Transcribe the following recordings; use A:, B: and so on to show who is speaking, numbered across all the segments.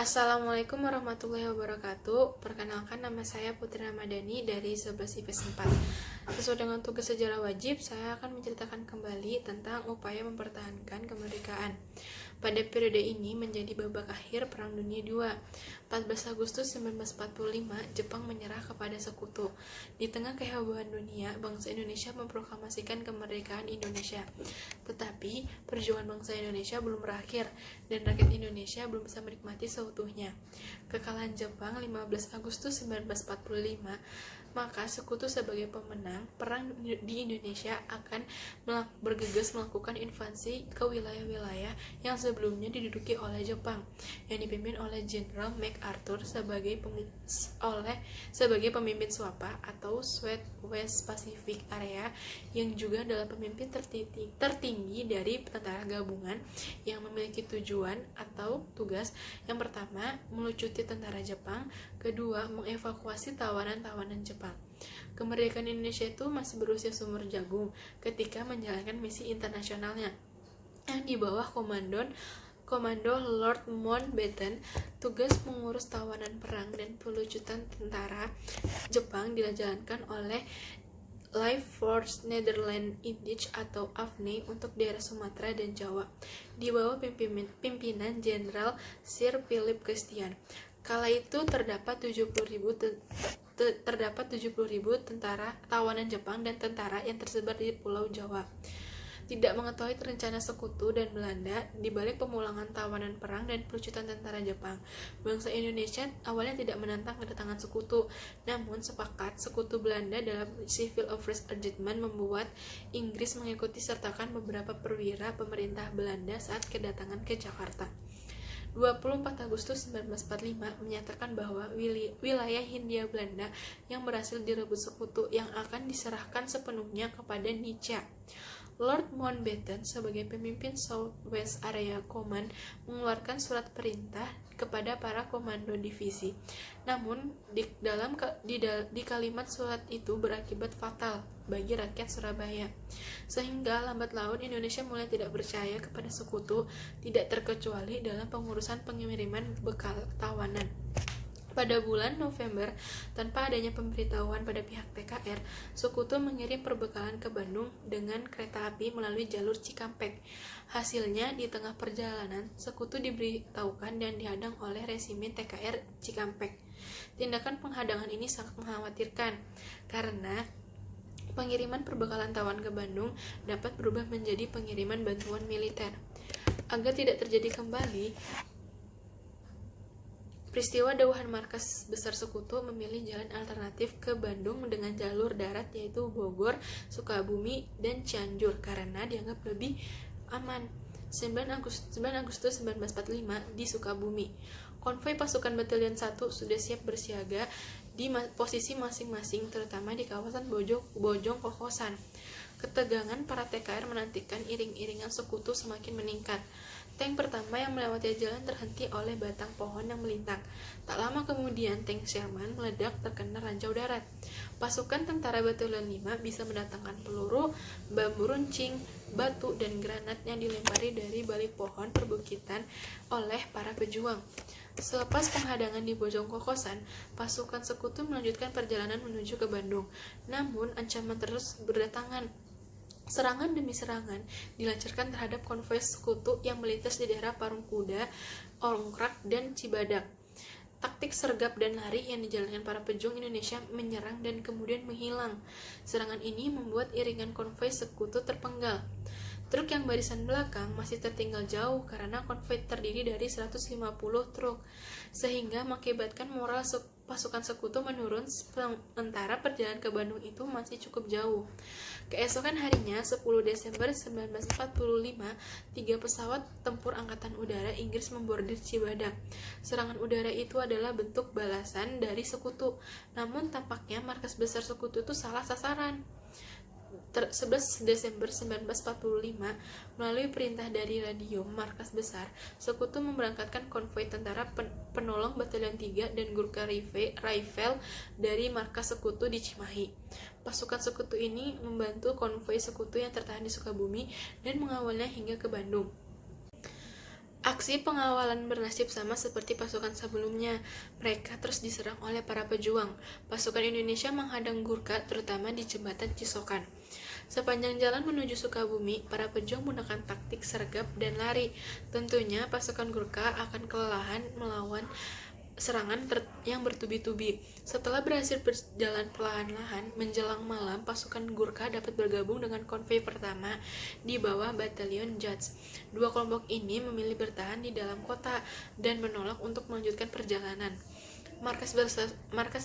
A: Assalamualaikum warahmatullahi wabarakatuh. Perkenalkan, nama saya Putri Ramadhani dari 11 IPS 4. Sesuai dengan tugas sejarah wajib, saya akan menceritakan kembali tentang upaya mempertahankan kemerdekaan. Pada periode ini menjadi babak akhir Perang Dunia II. 14 Agustus 1945, Jepang menyerah kepada sekutu. Di tengah kehebohan dunia, bangsa Indonesia memproklamasikan kemerdekaan Indonesia. Tetapi, perjuangan bangsa Indonesia belum berakhir, dan rakyat Indonesia belum bisa menikmati seutuhnya. Kekalahan Jepang 15 Agustus 1945, maka sekutu sebagai pemenang perang di Indonesia akan bergegas melakukan invasi ke wilayah-wilayah yang sebelumnya diduduki oleh Jepang, yang dipimpin oleh Jenderal MacArthur sebagai pemimpin SWAPA atau South West Pacific Area, yang juga adalah pemimpin tertinggi dari tentara gabungan yang memiliki tujuan atau tugas yang pertama, melucuti tentara Jepang, kedua, mengevakuasi tawanan-tawanan Jepang. Kemerdekaan Indonesia itu masih berusia sumur jagung ketika menjalankan misi internasionalnya yang di bawah komando Lord Mountbatten. Tugas mengurus tawanan perang dan pelucutan tentara Jepang dijalankan oleh Life Force Netherlands Indisch atau AFNI untuk daerah Sumatera dan Jawa di bawah pimpinan Jenderal Sir Philip Christian. Kala itu terdapat 70.000 tentara tawanan Jepang dan tentara yang tersebar di Pulau Jawa. Tidak mengetahui rencana sekutu dan Belanda di balik pemulangan tawanan perang dan pelucutan tentara Jepang, bangsa Indonesia awalnya tidak menantang kedatangan sekutu, namun sepakat sekutu Belanda dalam Civil Affairs Agreement membuat Inggris mengikuti sertakan beberapa perwira pemerintah Belanda saat kedatangan ke Jakarta. 24 Agustus 1945 menyatakan bahwa wilayah Hindia Belanda yang berhasil direbut sekutu yang akan diserahkan sepenuhnya kepada Nietzsche. Lord Mountbatten sebagai pemimpin South West Area Command mengeluarkan surat perintah kepada para komando divisi. Namun di kalimat surat itu berakibat fatal bagi rakyat Surabaya, sehingga lambat laun Indonesia mulai tidak percaya kepada sekutu, tidak terkecuali dalam pengurusan pengiriman bekal tawanan. Pada bulan November, tanpa adanya pemberitahuan pada pihak TKR, sekutu mengirim perbekalan ke Bandung dengan kereta api melalui jalur Cikampek. Hasilnya, di tengah perjalanan, sekutu diberitahukan dan dihadang oleh resimen TKR Cikampek. Tindakan penghadangan ini sangat mengkhawatirkan, karena pengiriman perbekalan tawan ke Bandung dapat berubah menjadi pengiriman bantuan militer. Agar tidak terjadi kembali peristiwa dauhan, markas besar sekutu memilih jalan alternatif ke Bandung dengan jalur darat, yaitu Bogor, Sukabumi, dan Cianjur karena dianggap lebih aman. 9 Agustus 1945 di Sukabumi, konvoi pasukan Batalion 1 sudah siap bersiaga di posisi masing-masing, terutama di kawasan Bojong Kokosan. Ketegangan para TKR menantikan iring-iringan sekutu semakin meningkat. Tank pertama yang melewati jalan terhenti oleh batang pohon yang melintang. Tak lama kemudian, tank Sherman meledak terkena ranjau darat. Pasukan tentara Batalion 5 bisa mendatangkan peluru, bambu runcing, batu, dan granat yang dilempari dari balik pohon perbukitan oleh para pejuang. Selepas penghadangan di Bojong Kokosan, pasukan sekutu melanjutkan perjalanan menuju ke Bandung. Namun, ancaman terus berdatangan. Serangan demi serangan dilancarkan terhadap konvoi sekutu yang melintas di daerah Parungkuda, Ongkrak, dan Cibadak. Taktik sergap dan lari yang dijalankan para pejuang Indonesia menyerang dan kemudian menghilang. Serangan ini membuat iringan konvoi sekutu terpenggal. Truk yang barisan belakang masih tertinggal jauh karena konvoi terdiri dari 150 truk, sehingga mengakibatkan moral pasukan sekutu menurun sementara perjalanan ke Bandung itu masih cukup jauh. Keesokan harinya, 10 Desember 1945, 3 pesawat tempur Angkatan Udara Inggris membordir Cibadak. Serangan udara itu adalah bentuk balasan dari sekutu, namun tampaknya markas besar sekutu itu salah sasaran. 11 Desember 1945, melalui perintah dari radio markas besar, sekutu memberangkatkan konvoi tentara penolong Batalion 3 dan Gurkha Rifle dari markas sekutu di Cimahi. Pasukan sekutu ini membantu konvoi sekutu yang tertahan di Sukabumi dan mengawalnya hingga ke Bandung. Aksi pengawalan bernasib sama seperti pasukan sebelumnya. Mereka terus diserang oleh para pejuang. Pasukan Indonesia menghadang Gurkha, terutama di jembatan Cisokan. Sepanjang jalan menuju Sukabumi, para pejuang menggunakan taktik sergap dan lari. Tentunya pasukan Gurkha akan kelelahan melawan serangan yang bertubi-tubi. Setelah berhasil berjalan perlahan-lahan, menjelang malam, pasukan Gurkha dapat bergabung dengan konvoi pertama di bawah Batalion Judge. Dua kelompok ini memilih bertahan di dalam kota dan menolak untuk melanjutkan perjalanan. Markas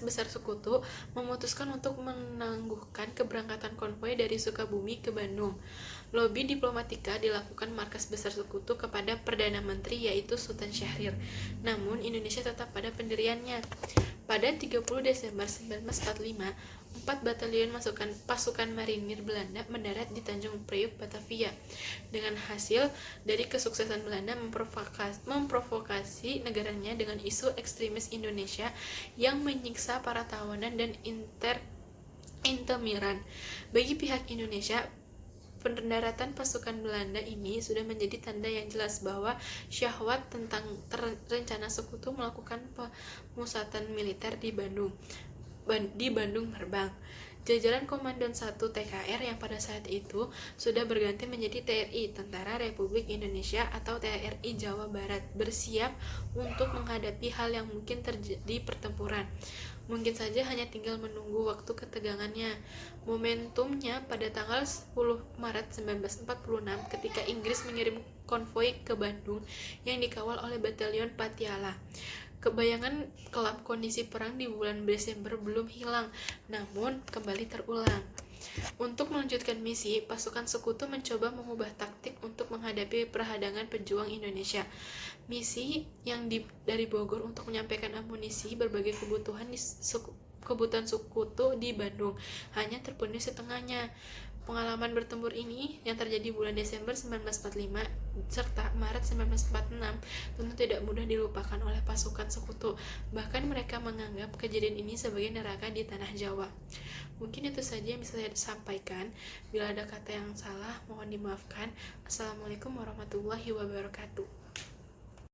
A: besar Sekutu memutuskan untuk menangguhkan keberangkatan konvoi dari Sukabumi ke Bandung. Lobi diplomatika dilakukan Markas Besar Sekutu kepada Perdana Menteri yaitu Sultan Syahrir. Namun Indonesia tetap pada pendiriannya. Pada 30 Desember 1945, 4 batalion pasukan marinir Belanda mendarat di Tanjung Priuk, Batavia. Dengan hasil dari kesuksesan Belanda memprovokasi negaranya dengan isu ekstremis Indonesia yang menyiksa para tawanan dan intermiran. Bagi pihak Indonesia, pendaratan pasukan Belanda ini sudah menjadi tanda yang jelas bahwa syahwat tentang rencana Sekutu melakukan pemusatan militer di Bandung Merbang. Jajaran Komandan 1 TKR yang pada saat itu sudah berganti menjadi TRI, Tentara Republik Indonesia atau TRI Jawa Barat, bersiap untuk menghadapi hal yang mungkin terjadi pertempuran. Mungkin saja hanya tinggal menunggu waktu ketegangannya. Momentumnya pada tanggal 10 Maret 1946 ketika Inggris mengirim konvoi ke Bandung yang dikawal oleh Batalion Patiala. Kebayangan kelam kondisi perang di bulan Desember belum hilang, namun kembali terulang. Untuk melanjutkan misi, pasukan Sekutu mencoba mengubah taktik untuk menghadapi perhadangan pejuang Indonesia. Misi yang dari Bogor untuk menyampaikan amunisi berbagai kebutuhan Sekutu di Bandung hanya terpenuhi setengahnya. Pengalaman bertempur ini yang terjadi bulan Desember 1945 serta Maret 1946 tentu tidak mudah dilupakan oleh pasukan Sekutu. Bahkan mereka menganggap kejadian ini sebagai neraka di tanah Jawa. Mungkin itu saja yang bisa saya sampaikan. Bila ada kata yang salah, mohon dimaafkan. Assalamualaikum warahmatullahi wabarakatuh.